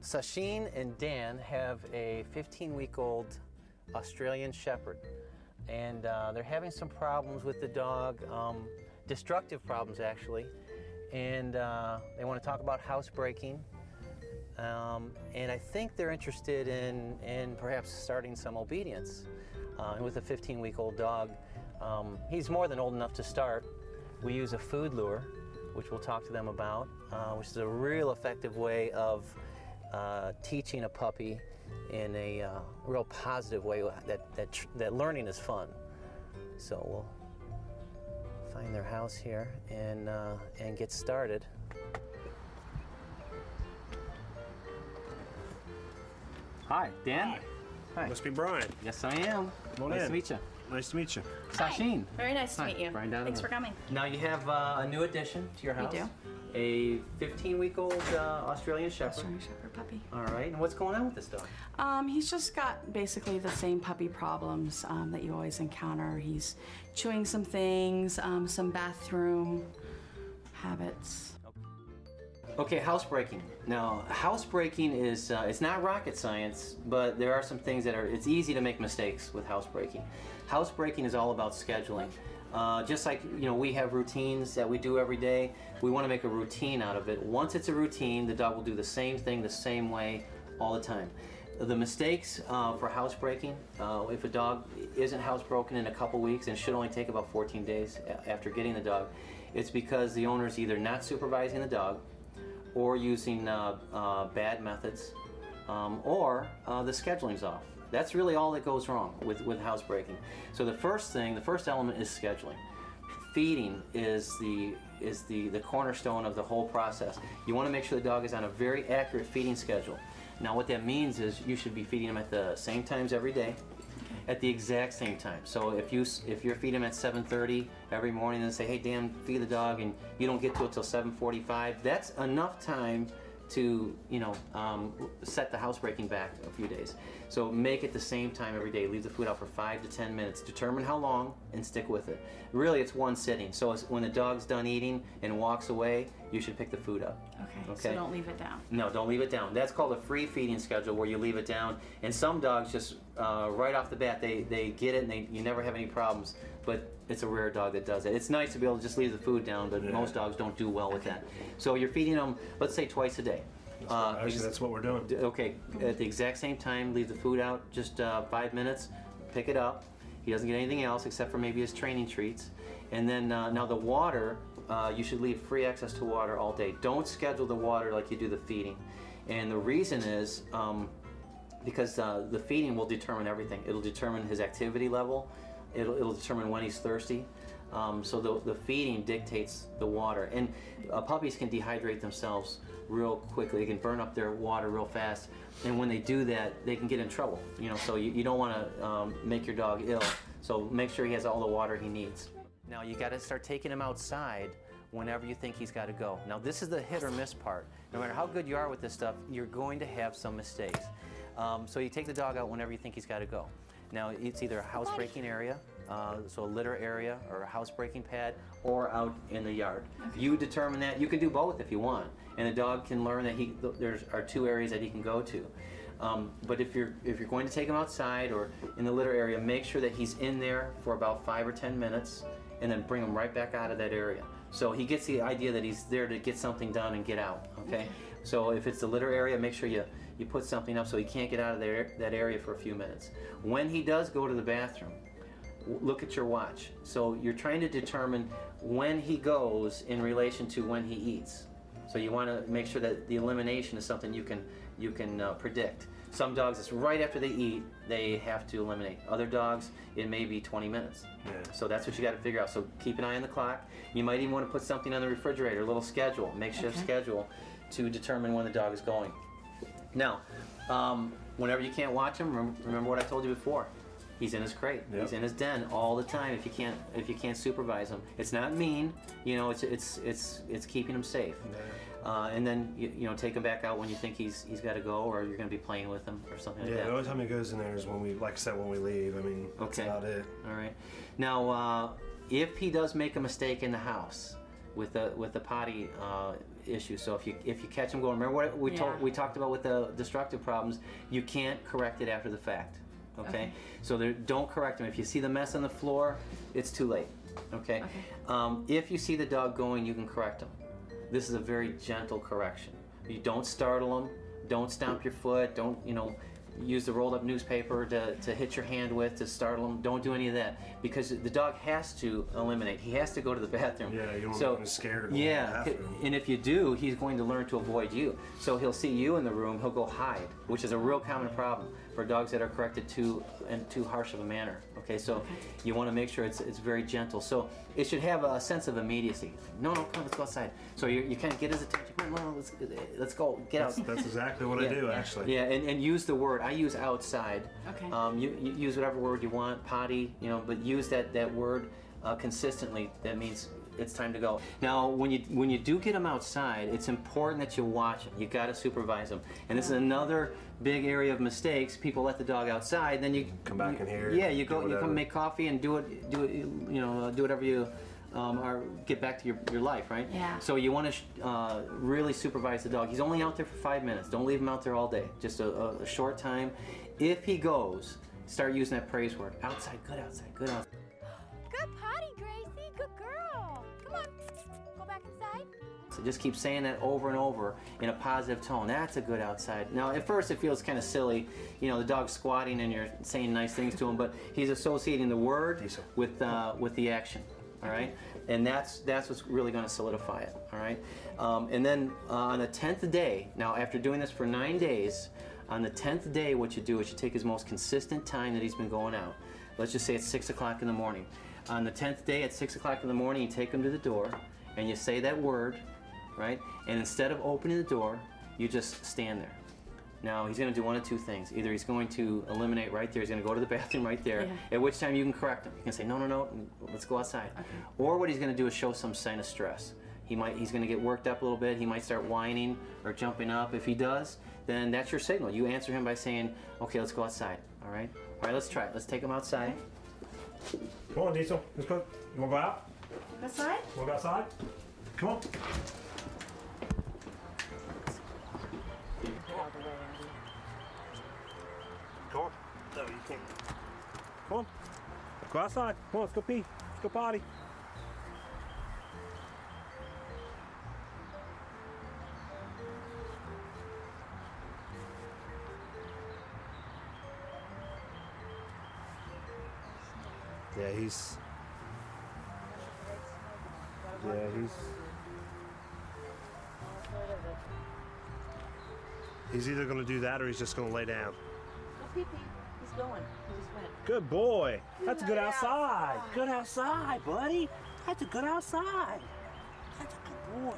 Sasheen and Dan have a 15-week-old Australian Shepherd, and they're having some problems with the dog, destructive problems actually, and they want to talk about housebreaking, and I think they're interested in perhaps starting some obedience. And with a 15-week-old dog, he's more than old enough to start. We use a food lure, which we'll talk to them about, which is a real effective way of teaching a puppy in a real positive way that learning is fun. So we'll find their house here and get started. Hi, Dan. Hi. Must be Brian. Yes, I am. Come on Nice in. to meet you. Nice to meet you. Sasheen. Very nice to meet you. Brian Donovan. Thanks for coming. Now you have a new addition to your house. We do. A 15-week-old Australian Shepherd. Australian Shepherd puppy. All right. And what's going on with this dog? He's just got basically the same puppy problems that you always encounter. He's chewing some things, some bathroom habits. Okay, housebreaking. Now, housebreaking is it's not rocket science, but there are some things it's easy to make mistakes with housebreaking. Housebreaking is all about scheduling. Just like, we have routines that we do every day, we want to make a routine out of it. Once it's a routine, the dog will do the same thing the same way all the time. The mistakes for housebreaking, if a dog isn't housebroken in a couple weeks and should only take about 14 days after getting the dog, it's because the owner is either not supervising the dog or using bad methods, or the scheduling's off. That's really all that goes wrong with housebreaking. So the first element is scheduling. Feeding is the cornerstone of the whole process. You want to make sure the dog is on a very accurate feeding schedule. Now what that means is you should be feeding him at the same times every day, at the exact same time. So if you're feeding him at 7:30 every morning and say, hey Dan, feed the dog, and you don't get to it till 7:45, that's enough time to set the housebreaking back a few days. So make it the same time every day. Leave the food out for 5 to 10 minutes. Determine how long and stick with it. Really, it's one sitting. So when the dog's done eating and walks away, you should pick the food up. Okay. So don't leave it down. No, don't leave it down. That's called a free feeding schedule, where you leave it down. And some dogs just right off the bat they get it and you never have any problems. But it's a rare dog that does it. It's nice to be able to just leave the food down, but most dogs don't do well with that. So you're feeding them, let's say, twice a day. Actually, that's what we're doing. Okay, at the exact same time, leave the food out just 5 minutes, pick it up. He doesn't get anything else except for maybe his training treats. And then now the water, you should leave free access to water all day. Don't schedule the water like you do the feeding. And the reason is because the feeding will determine everything. It'll determine his activity level. It'll determine when he's thirsty. So the feeding dictates the water. And puppies can dehydrate themselves real quickly. They can burn up their water real fast. And when they do that, they can get in trouble. So you don't want to make your dog ill. So make sure he has all the water he needs. Now you got to start taking him outside whenever you think he's got to go. Now this is the hit or miss part. No matter how good you are with this stuff, you're going to have some mistakes. So you take the dog out whenever you think he's got to go. Now it's either a housebreaking area, so a litter area, or a housebreaking pad, or out in the yard. Okay. You determine that. You can do both if you want, and the dog can learn that there are 2 areas that he can go to. But if you're going to take him outside or in the litter area, make sure that he's in there for about 5 or 10 minutes, and then bring him right back out of that area. So he gets the idea that he's there to get something done and get out. Okay. So if it's the litter area, make sure you put something up so he can't get out of that area for a few minutes. When he does go to the bathroom, look at your watch. So you're trying to determine when he goes in relation to when he eats. So you want to make sure that the elimination is something you can predict. Some dogs, it's right after they eat, they have to eliminate. Other dogs, it may be 20 minutes. Yeah. So that's what you got to figure out. So keep an eye on the clock. You might even want to put something on the refrigerator, a little schedule, makeshift schedule, to determine when the dog is going. Now, whenever you can't watch him, remember what I told you before. He's in his crate. Yep. He's in his den all the time. If you can't supervise him, it's not mean. It's keeping him safe. Yeah. And then take him back out when you think he's got to go, or you're going to be playing with him or something like that. Yeah, the only time he goes in there is when we leave. I mean, that's about it. All right. Now, if he does make a mistake in the house, with the potty issue. So if you catch him going, remember what we talked about with the destructive problems. You can't correct it after the fact. Okay. So don't correct him. If you see the mess on the floor, it's too late. Okay. If you see the dog going, you can correct him. This is a very gentle correction. You don't startle him. Don't stomp your foot. Don't use the rolled up newspaper to hit your hand with to startle him. Don't do any of that, because the dog has to eliminate. He has to go to the bathroom. Yeah, you don't want him scared of yeah, the bathroom. And if you do, he's going to learn to avoid you. So he'll see you in the room, he'll go hide, which is a real common problem for dogs that are corrected in too harsh of a manner. Okay, so you want to make sure it's very gentle. So it should have a sense of immediacy. No, come, let's go outside. So you kind of get his attention. Come on, let's go, get out. That's exactly what I do, actually. Yeah, and use the word. I use outside. Okay. You use whatever word you want, potty, but use that word consistently. That means it's time to go. Now, when you do get them outside, it's important that you watch them. You got to supervise them. And this is another big area of mistakes. People let the dog outside, then you come back in here. Yeah, you come make coffee and do whatever you or get back to your life, right? Yeah. So you want to really supervise the dog. He's only out there for 5 minutes. Don't leave him out there all day. Just a short time. If he goes, start using that praise word. Outside, good outside, good outside. Good potty, Gracie. Good girl. Come on. Go back inside. So just keep saying that over and over in a positive tone. That's a good outside. Now, at first it feels kind of silly, the dog's squatting and you're saying nice things to him, but he's associating the word with the action. All right, and that's what's really going to solidify it. All right, and then on the 10th day, now after doing this for 9 days, on the 10th day, what you do is you take his most consistent time that he's been going out. Let's just say it's 6 o'clock in the morning. On the 10th day at 6 o'clock in the morning, you take him to the door, and you say that word, right? And instead of opening the door, you just stand there. Now, he's going to do one of two things. Either he's going to eliminate right there, he's going to go to the bathroom right there, at which time you can correct him. You can say, no, let's go outside. Okay. Or what he's going to do is show some sign of stress. He's going to get worked up a little bit. He might start whining or jumping up. If he does, then that's your signal. You answer him by saying, okay, let's go outside. All right, let's try it. Let's take him outside. Come on, Diesel. Let's go. You want to go out? Outside? Want to go outside? Come on. Come on. No, you can't. Come on. Go outside. Come on, let's go pee. Let's go potty. Yeah, he's either going to do that or he's just going to lay down. Go pee pee. He's going. He just went. Good boy. That's a good outside. Good outside, buddy. That's a good outside. That's a good boy.